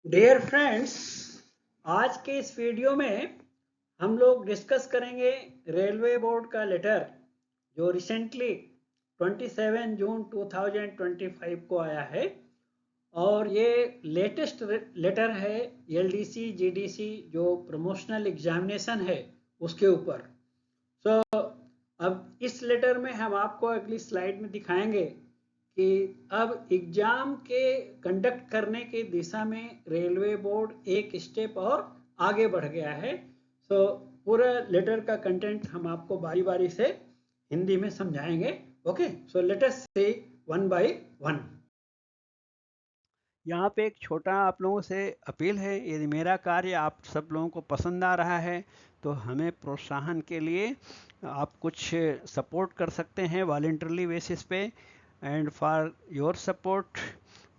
Dear friends, आज के इस वीडियो में हम लोग डिस्कस करेंगे रेलवे बोर्ड का लेटर जो रिसेंटली 27 जून 2025 को आया है। और ये लेटेस्ट लेटर है एलडीसी जीडीसी जो प्रमोशनल एग्जामिनेशन है उसके ऊपर। अब इस लेटर में हम आपको अगली स्लाइड में दिखाएंगे कि अब एग्जाम के कंडक्ट करने की दिशा में रेलवे बोर्ड एक स्टेप और आगे बढ़ गया है। पूरा लेटर का कंटेंट हम आपको बारी बारी से हिंदी में समझाएंगे। Okay, so let us see one by one. यहाँ पे एक छोटा आप लोगों से अपील है, यदि मेरा कार्य आप सब लोगों को पसंद आ रहा है तो हमें प्रोत्साहन के लिए आप कुछ सपोर्ट कर सकते हैं वॉलंटरली बेसिस पे। And for your support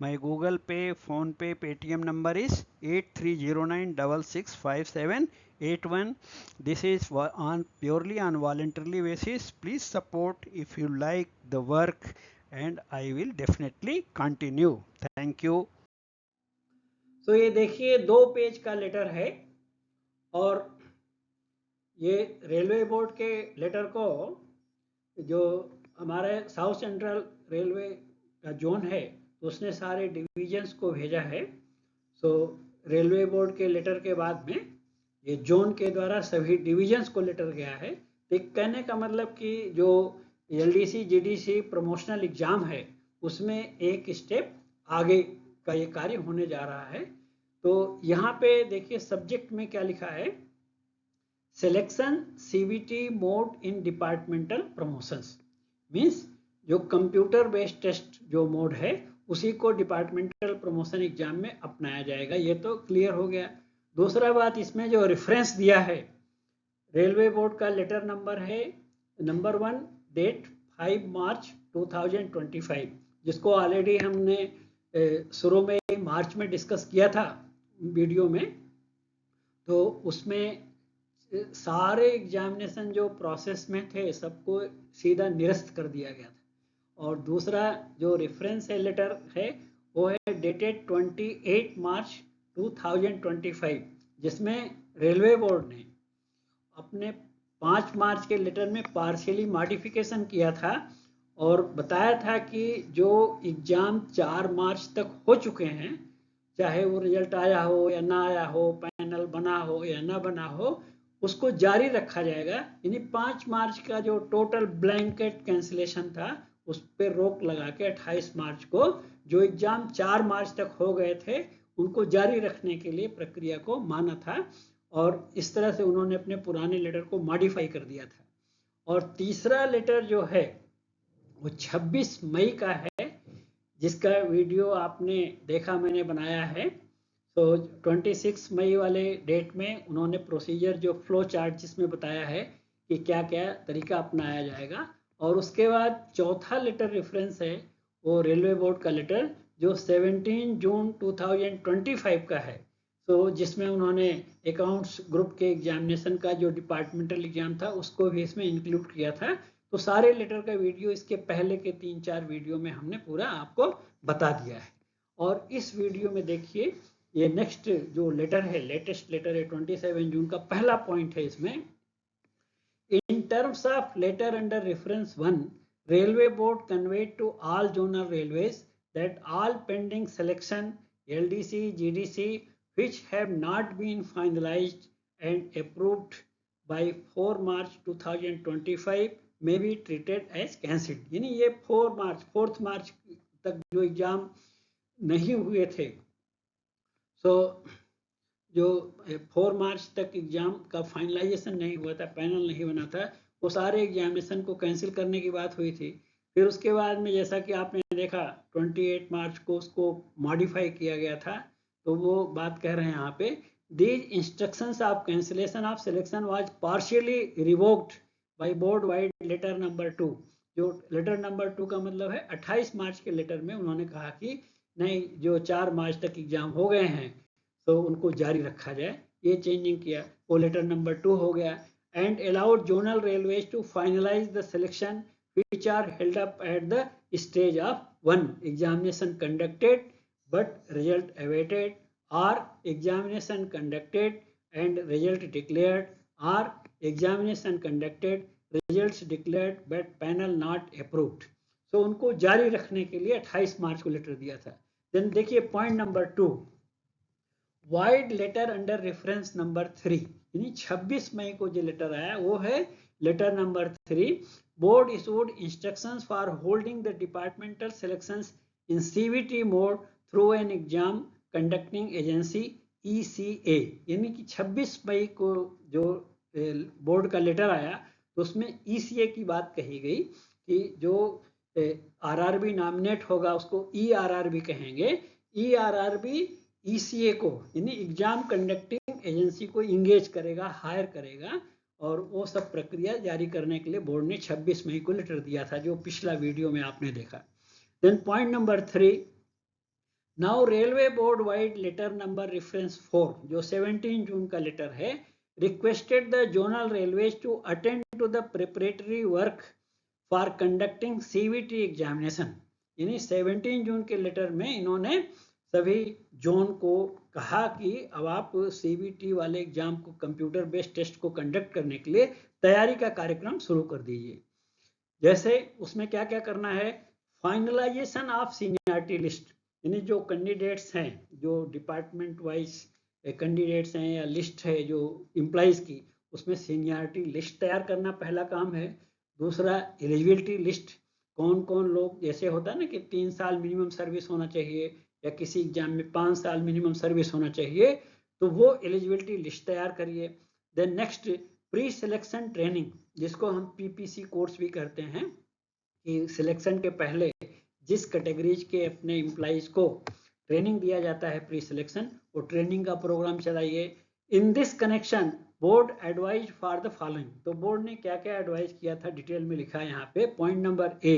my Google पे, फ़ोन पे, Paytm number is 8309665781। This is on purely on voluntarily basis. Please support if you like the work and I will definitely continue. Thank you. तो ये देखिए 2 page का letter है और ये railway board के लेटर को जो हमारे साउथ सेंट्रल रेलवे का जोन है उसने सारे डिविजन्स को भेजा है। रेलवे बोर्ड के लेटर के बाद में ये जोन के द्वारा सभी डिविजन्स को लेटर गया है। तो कहने का मतलब कि जो एलडीसी जीडीसी प्रमोशनल एग्जाम है उसमें एक स्टेप आगे का ये कार्य होने जा रहा है। तो यहाँ पे देखिए सब्जेक्ट में क्या लिखा है, selection CBT mode in departmental promotions. Means जो कंप्यूटर बेस्ड टेस्ट जो मोड है उसी को डिपार्टमेंटल प्रमोशन एग्जाम में अपनाया जाएगा। ये तो क्लियर हो गया। दूसरा बात, इसमें जो रेफरेंस दिया है रेलवे बोर्ड का लेटर नंबर है नंबर 1, डेट 5 मार्च 2025, जिसको ऑलरेडी हमने शुरू में मार्च में डिस्कस किया था वीडियो में। तो उसमें सारे एग्जामिनेशन जो प्रोसेस में थे सबको सीधा निरस्त कर दिया गया था। और दूसरा जो रेफरेंस है लेटर है वो है डेटेड 28 मार्च 2025, जिसमें रेलवे बोर्ड ने अपने 5 मार्च के लेटर में पार्शियली मॉडिफिकेशन किया था और बताया था कि जो एग्ज़ाम 4 मार्च तक हो चुके हैं, चाहे वो रिजल्ट आया हो या ना आया हो, पैनल बना हो या ना बना हो, उसको जारी रखा जाएगा। यानी 5 मार्च का जो टोटल ब्लैंकेट कैंसिलेशन था उस पर रोक लगा के 28 मार्च को जो एग्ज़ाम 4 मार्च तक हो गए थे उनको जारी रखने के लिए प्रक्रिया को माना था। और इस तरह से उन्होंने अपने पुराने लेटर को मॉडिफाई कर दिया था। और तीसरा लेटर जो है वो 26 मई का है, जिसका वीडियो आपने देखा, मैंने बनाया है। तो 26 मई वाले डेट में उन्होंने प्रोसीजर जो फ्लो चार्ट जिसमें बताया है कि क्या क्या तरीका अपनाया जाएगा। और उसके बाद चौथा लेटर रेफरेंस है वो रेलवे बोर्ड का लेटर जो 17 जून 2025 का है। जिसमें उन्होंने अकाउंट्स ग्रुप के एग्जामिनेशन का जो डिपार्टमेंटल एग्जाम था उसको भी इसमें इंक्लूड किया था। तो सारे लेटर का वीडियो इसके पहले के 3-4 वीडियो में हमने पूरा आपको बता दिया है। और इस वीडियो में देखिए ये नेक्स्ट जो लेटर है, लेटेस्ट लेटर है 27 जून का, पहला पॉइंट है इसमें, in terms of letter under reference 1, railway board conveyed to all zonal railways that all pending selection LDC GDC which have not been finalized and approved by 4 March 2025 may be treated as cancelled। यानी ये 4 मार्च तक जो exam नहीं हुए थे, जो 4 मार्च तक exam का फाइनलाइजेशन नहीं हुआ था, पैनल नहीं बना था, वो सारे एग्जामिनेशन को कैंसिल करने की बात हुई थी। फिर उसके बाद में जैसा कि आपने देखा 28 मार्च को उसको मॉडिफाई किया गया था। तो वो बात कह रहे हैं यहाँ पे, these instructions of cancellation of selection was partially revoked by board vide letter number 2। जो लेटर नंबर 2 का मतलब है 28 मार्च के लेटर में उन्होंने कहा कि नहीं, जो 4 मार्च तक एग्जाम हो गए हैं तो उनको जारी रखा जाए। ये चेंजिंग किया, वो लेटर नंबर 2 हो गया। And allowed zonal railways to finalise the selection which are held up at the stage of 1, examination conducted but result awaited, are examination conducted and result declared, are examination conducted results declared but panel not approved. तो उनको जारी रखने के लिए 28 मार्च को letter दिया था। Then देखिए point number 2, vide letter under reference number 3, यानी 26 मई को जो लेटर आया वो है letter number 3। Board issued instructions for holding the departmental selections in CVT mode through an exam conducting agency ECA, यानी कि 26 मई को जो बोर्ड का लेटर आया तो उसमें ECA की बात कही गई कि जो RRB नॉमिनेट होगा उसको ERRB कहेंगे, ERRB ECA को यानी एग्जाम कंडक्टिंग एजेंसी को इंगेज करेगा, हायर करेगा, और वो सब प्रक्रिया जारी करने के लिए बोर्ड ने 26 मई को लेटर दिया था, जो पिछला वीडियो में आपने देखा। Then point number 3, now railway board vide letter number reference 4, जो 17 जून का लेटर है, requested the zonal railways to attend to the preparatory work for conducting CVT examination, यानी 17 जून के लेटर में इन्होंने सभी जोन को कहा कि अब आप CVT वाले एग्जाम को, कंप्यूटर बेस्ड टेस्ट को कंडक्ट करने के लिए तैयारी का कार्यक्रम शुरू कर दीजिए। जैसे उसमें क्या क्या करना है, फाइनलाइजेशन ऑफ सीनियरिटी लिस्ट, यानी जो कैंडिडेट्स हैं, जो डिपार्टमेंट वाइज कैंडिडेट्स हैं या लिस्ट है जो एम्प्लॉइज की, उसमें सीनियरिटी लिस्ट तैयार करना पहला काम है। दूसरा एलिजिबिलिटी लिस्ट, कौन कौन लोग, जैसे होता है ना कि 3 साल मिनिमम सर्विस होना चाहिए या किसी एग्जाम में 5 साल मिनिमम सर्विस होना चाहिए, तो वो एलिजिबिलिटी लिस्ट तैयार करिए। Then next pre selection training, जिसको हम PPC कोर्स भी करते हैं, कि सिलेक्शन के पहले जिस कैटेगरीज के अपने एम्प्लॉइज को ट्रेनिंग दिया जाता है प्री सिलेक्शन, वो ट्रेनिंग का प्रोग्राम चलाइए। In this connection board advise for the following, तो बोर्ड ने क्या क्या एडवाइज किया था डिटेल में लिखा है यहाँ पे। Point number A,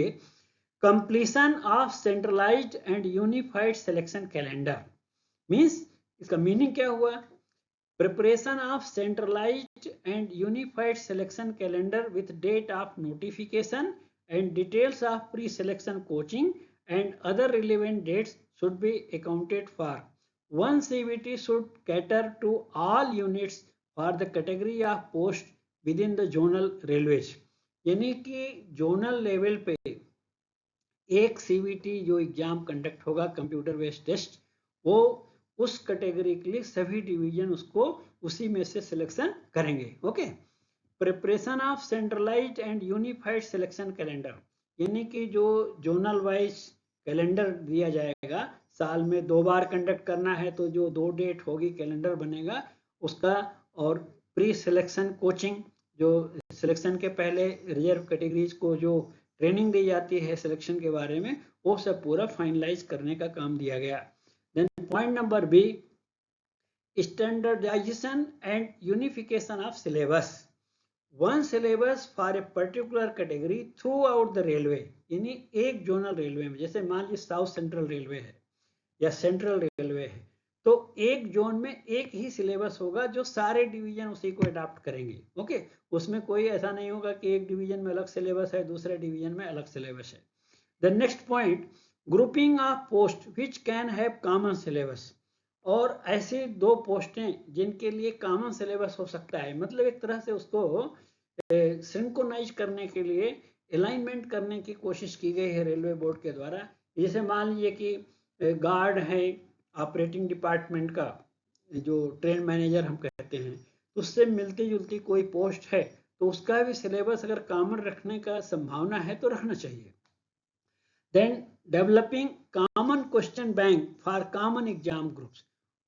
completion of centralised and unified selection calendar, means इसका मीनिंग क्या हुआ, preparation of centralized and unified selection calendar with date of notification and details of pre-selection coaching and other relevant dates should be accounted for. One CVT should cater to all units for the category of post within the zonal railways, यानी कि zonal level पे एक CVT जो exam conduct होगा computer based test, वो उस category के लिए सभी डिवीजन उसको उसी में से सिलेक्शन करेंगे। Okay, preparation of centralised and unified selection calendar, यानी कि जो जोनल वाइज कैलेंडर दिया जाएगा, साल में 2 बार कंडक्ट करना है तो जो 2 डेट होगी कैलेंडर बनेगा उसका, और प्री सिलेक्शन कोचिंग, जो सिलेक्शन के पहले रिजर्व कैटेगरीज को जो ट्रेनिंग दी जाती है सिलेक्शन के बारे में, वो सब पूरा फाइनलाइज करने का काम दिया गया। Then point number B, standardization and unification of syllabus. One syllabus for a particular category throughout the railway, यानी एक जोनल रेलवे में, जैसे मान लीजिए साउथ सेंट्रल रेलवे है या सेंट्रल रेलवे है, तो एक जोन में एक ही सिलेबस होगा जो सारे डिवीजन उसी को अडॉप्ट करेंगे। ओके, उसमें कोई ऐसा नहीं होगा कि एक डिवीजन में अलग सिलेबस है, दूसरे डिवीजन में अलग सिलेबस है। The next point, grouping of post which can have common syllabus, और ऐसी 2 पोस्टें जिनके लिए कॉमन सिलेबस हो सकता है, मतलब एक तरह से उसको सिंक्रोनाइज करने के लिए अलाइनमेंट करने की कोशिश की गई है रेलवे बोर्ड के द्वारा। जैसे मान लीजिए कि गार्ड है ऑपरेटिंग डिपार्टमेंट का, जो ट्रेन मैनेजर हम कहते हैं, तो उससे मिलती जुलती कोई पोस्ट है तो उसका भी सिलेबस अगर कॉमन रखने का संभावना है तो रखना चाहिए। Then developing common question bank for common exam groups,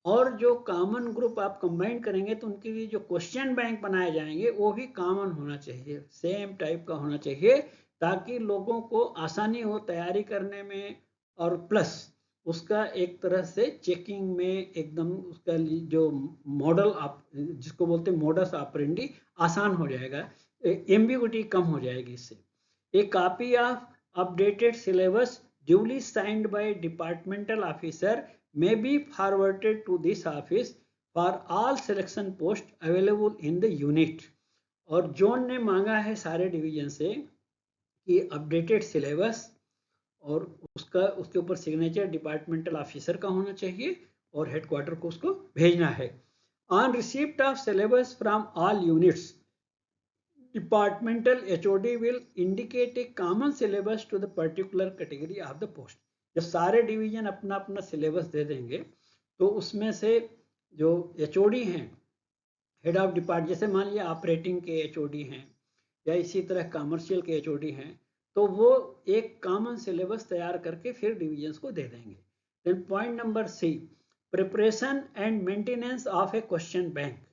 और जो कॉमन ग्रुप आप कंबाइन करेंगे तो उनके लिए जो क्वेश्चन बैंक बनाए जाएंगे वो भी कॉमन होना चाहिए, सेम टाइप का होना चाहिए, ताकि लोगों को आसानी हो तैयारी करने में, और प्लस उसका एक तरह से चेकिंग में एकदम उसका जो मॉडल आप जिसको बोलते हैं मोडस ऑपरेंडी आसान हो जाएगा, एम्बिग्युइटी कम हो जाएगी इससे। ए copy of updated syllabus duly signed bye departmental officer may be forwarded to this office for all selection post available in the unit। और जोन ने मांगा है सारे डिवीजन से कि अपडेटेड सिलेबस और उसके ऊपर सिग्नेचर डिपार्टमेंटल ऑफिसर का होना चाहिए, और हेडक्वार्टर को उसको भेजना है। On receipt of syllabus from all units, departmental HOD will indicate a common syllabus to the particular category of the post. जब सारे डिवीजन अपना अपना सिलेबस दे देंगे तो उसमें से जो HOD हैं, हेड ऑफ डिपार्ट, जैसे मान लिया ऑपरेटिंग के HOD हैं या इसी तरह कॉमर्शियल के HOD हैं, तो वो एक कॉमन सिलेबस तैयार करके फिर डिविजन्स को दे देंगे। Then point number C, preparation and maintenance of a question bank.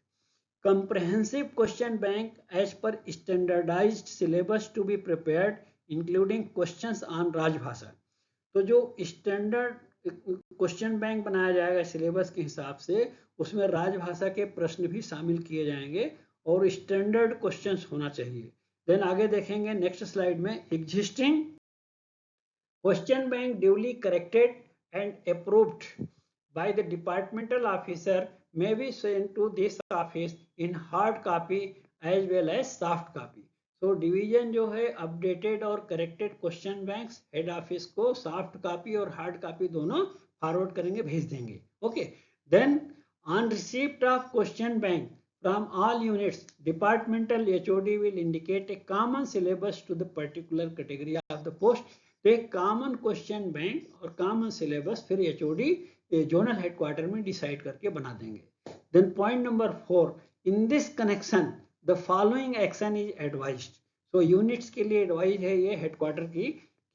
Comprehensive question bank as per standardized syllabus to be prepared including questions on राजभाषा। तो जो स्टैंडर्ड क्वेश्चन बैंक बनाया जाएगा सिलेबस के हिसाब से, उसमें राजभाषा के प्रश्न भी शामिल किए जाएंगे और स्टैंडर्ड क्वेश्चंस होना चाहिए। देन आगे देखेंगे नेक्स्ट स्लाइड में, existing question bank duly corrected and approved by the departmental officer may be sent to this office in hard copy as well as soft copy। तो डिवीजन जो है updated और corrected question banks head office को soft copy और hard copy दोनों forward करेंगे, भेज देंगे। Okay, then on receipt of question bank from all units, departmental HOD will indicate a common syllabus to the particular category of the post. तो एक common question bank और common syllabus फिर HOD zonal headquarter में decide करके बना देंगे। Then point number 4, in this connection the following action is advised. तो units के लिए एडवाइज है ये हेडक्वार्टर की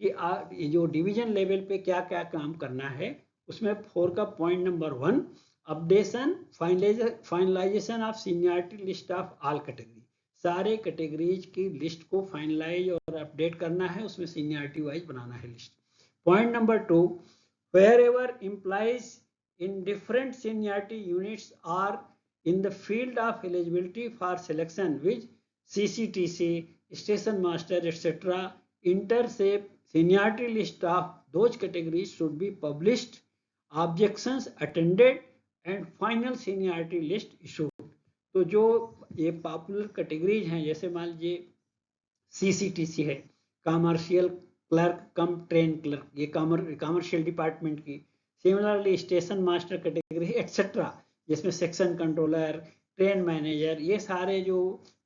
कि जो डिवीजन लेवल पे क्या क्या काम करना है। उसमें 4 का point number 1, updation finalisation of seniority list of all category. सारे कैटेगरीज की लिस्ट को फाइनलाइज और अपडेट करना है, उसमें सीनियरिटी वाइज बनाना है list. Point number 2, wherever employees in different seniority units are in the field of eligibility for selection with CCTC, station master, etc., intersep seniority list of those categories should be published, objections attended and final seniority list issued। तो जो ये popular categories हैं, जैसे मान लीजिए CCTC है, commercial clerk कम train clerk, ये commercial department की। Similarly station master category etcetera, जिसमें सेक्शन कंट्रोलर, ट्रेन मैनेजर, ये सारे जो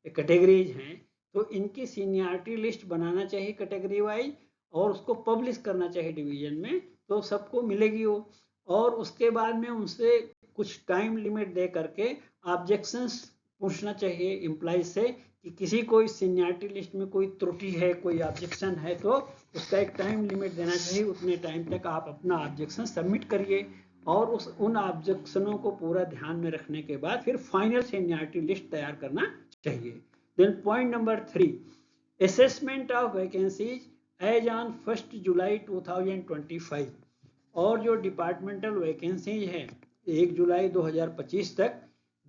कैटेगरीज हैं, तो इनकी सीनियरिटी लिस्ट बनाना चाहिए कैटेगरी वाइज और उसको पब्लिश करना चाहिए डिवीजन में, तो सबको मिलेगी वो। और उसके बाद में उनसे कुछ टाइम लिमिट दे करके ऑब्जेक्शंस पूछना चाहिए एम्प्लॉय से कि किसी को इस सीनियरिटी लिस्ट में कोई त्रुटि है, कोई ऑब्जेक्शन है, तो उसका एक टाइम लिमिट देना चाहिए। उतने टाइम तक आप अपना ऑब्जेक्शन सबमिट करिए और उन ऑब्जेक्शनों को पूरा ध्यान में रखने के बाद फिर फाइनल सीनियरिटी लिस्ट तैयार करना चाहिए। Then point number 3, assessment of vacancies as on 1 July 2025। और जो डिपार्टमेंटल वैकेंसीज है 1 जुलाई 2025 तक,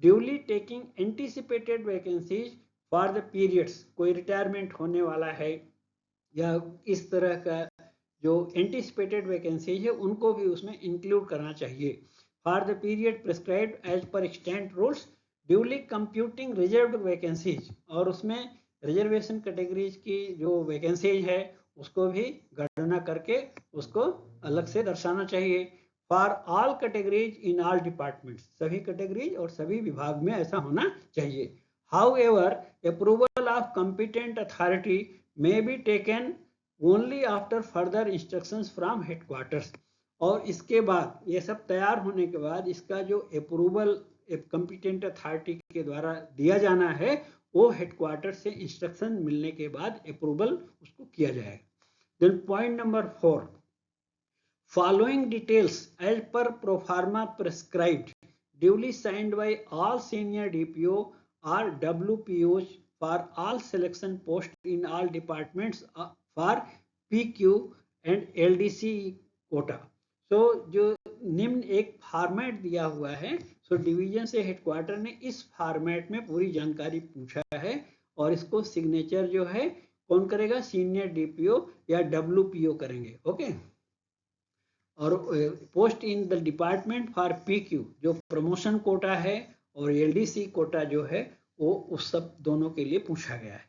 duly taking anticipated vacancies for the periods, कोई रिटायरमेंट होने वाला है या इस तरह का जो एंटिसिपेटेड वैकेंसीज है उनको भी उसमें इंक्लूड करना चाहिए। For the period prescribed as per extant rules, duly computing reserved vacancies, और उसमें रिजर्वेशन कैटेगरीज की जो वैकेंसीज है उसको भी गणना करके उसको अलग से दर्शाना चाहिए। For all categories in all departments, सभी कैटेगरीज और सभी विभाग में ऐसा होना चाहिए। However, approval of competent authority may be taken only after further instructions from headquarters। और इसके बाद ये सब तैयार होने के बाद इसका जो अप्रूवल कॉम्पिटेंट अथॉरिटी के द्वारा दिया जाना है वो हेडक्वार्टर से इंस्ट्रक्शन मिलने के बाद अप्रूवल उसको किया जाएगा। Then point number 4, following details as per proforma prescribed duly signed by all senior DPO or WPOs for all selection posts in all departments for PQ and LDC quota। so जो निम्न एक format दिया हुआ है, so division से headquarter ने इस format में पूरी जानकारी पूछा है और इसको सिग्नेचर जो है कौन करेगा, सीनियर DPO या WPO करेंगे। ओके, और post in the department for PQ जो प्रमोशन कोटा है और LDC कोटा जो है वो उस सब दोनों के लिए पूछा गया है।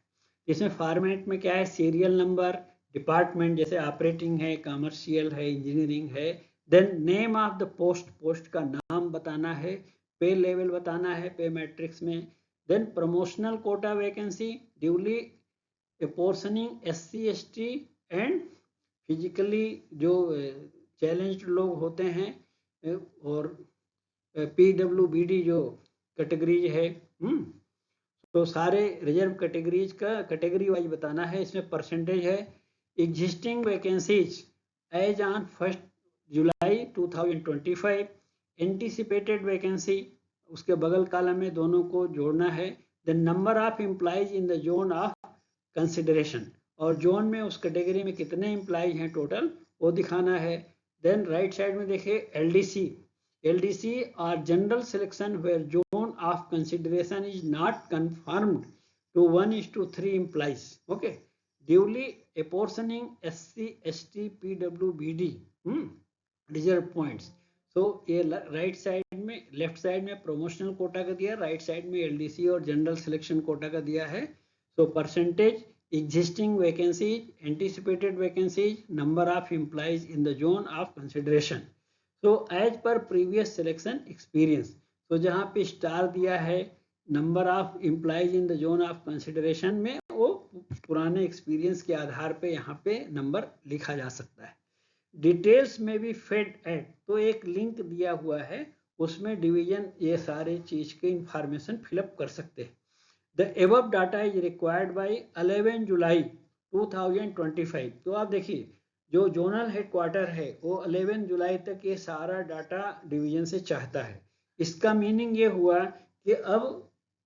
इसमें फॉर्मेट में क्या है, सीरियल नंबर, डिपार्टमेंट जैसे ऑपरेटिंग है, कमर्शियल है, इंजीनियरिंग है, then name of the post, post का नाम बताना है, पे लेवल बताना है पे मैट्रिक्स में, then promotional quota vacancy duly portioning SC ST and physically जो चैलेंज्ड लोग होते हैं, और PWBD जो कैटेगरीज है, तो सारे रिजर्व कैटेगरीज का कैटेगरी वाइज बताना है। इसमें परसेंटेज है existing vacancies as on 1 July 2025, anticipated vacancy उसके बगल कॉलम में दोनों को जोड़ना है, the number of employees in the zone of consideration, और जोन में उस कैटेगरी में कितने एम्प्लॉयज हैं टोटल वो दिखाना है। देन राइट साइड में देखिए LDC or general selection where zone of consideration is not confirmed to 1:3 implies, okay, duly apportioning SC ST PWBD reserve points। तो ये राइट साइड में, लेफ्ट साइड में प्रोमोशनल कोटा का दिया, राइट साइड में LDC और जनरल सिलेक्शन कोटा का दिया है। So percentage existing vacancies, anticipated vacancies, number of employees in the zone of consideration। तो as per previous selection experience, तो जहाँ पे स्टार दिया है number of employees in the zone of consideration में, वो पुराने एक्सपीरियंस के आधार पे यहाँ पे नंबर लिखा जा सकता है। डिटेल्स में भी फेड एड, तो एक लिंक दिया हुआ है उसमें डिवीजन ये सारे चीज के इंफॉर्मेशन फिलअप कर सकते हैं। The above data is required by 11 जुलाई 2025। तो आप देखिए जो जोनल हेडक्वार्टर है वो 11 जुलाई तक ये सारा डाटा डिवीजन से चाहता है। इसका मीनिंग ये हुआ कि अब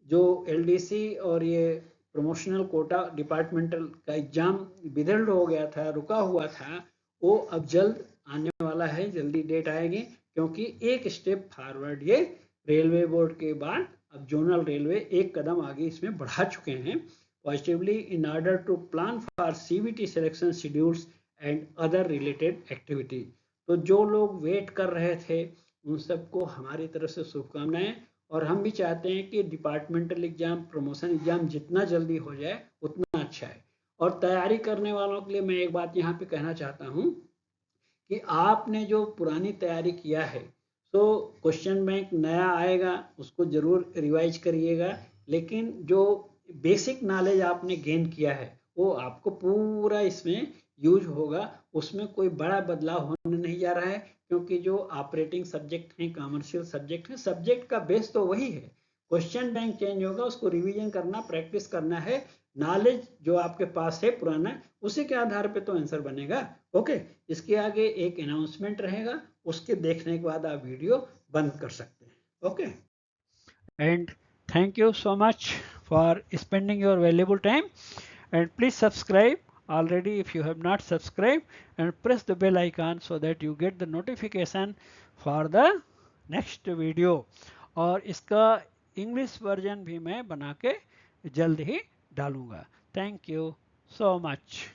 जो LDC और ये प्रमोशनल कोटा डिपार्टमेंटल का एग्जाम विदल्ड हो गया था, रुका हुआ था, वो अब जल्द आने वाला है, जल्दी डेट आएगी, क्योंकि एक स्टेप फॉरवर्ड ये रेलवे बोर्ड के बाद अब जोनल रेलवे एक कदम आगे इसमें बढ़ा चुके हैं positively, in order to plan for CBT selection schedules and other related activity. तो जो लोग वेट कर रहे थे उन सबको हमारी तरफ से शुभकामनाएं, और हम भी चाहते हैं कि डिपार्टमेंटल एग्जाम, प्रमोशन एग्जाम जितना जल्दी हो जाए उतना अच्छा है। और तैयारी करने वालों के लिए मैं एक बात यहाँ पे कहना चाहता हूँ कि आपने जो पुरानी तैयारी किया है, तो क्वेश्चन बैंक नया आएगा, उसको जरूर रिवाइज करिएगा, लेकिन जो बेसिक नॉलेज आपने गेन किया है वो आपको पूरा इसमें यूज होगा, उसमें कोई बड़ा बदलाव होने नहीं जा रहा है, क्योंकि जो ऑपरेटिंग सब्जेक्ट हैं, कमर्शियल सब्जेक्ट हैं, सब्जेक्ट का बेस तो वही है, क्वेश्चन बैंक चेंज होगा, उसको रिवीजन करना, प्रैक्टिस करना है, नॉलेज जो आपके पास है पुराना उसी के आधार पे तो आंसर बनेगा। ओके, इसके आगे एक अनाउंसमेंट रहेगा, उसके देखने के बाद आप वीडियो बंद कर सकते हैं। Okay, and thank you so much for spending your valuable time, and please subscribe already if you have not subscribed, and press the bell icon so that you get the notification for the next video। और इसका English version भी मैं बना के जल्द ही डालूंगा। Thank you so much.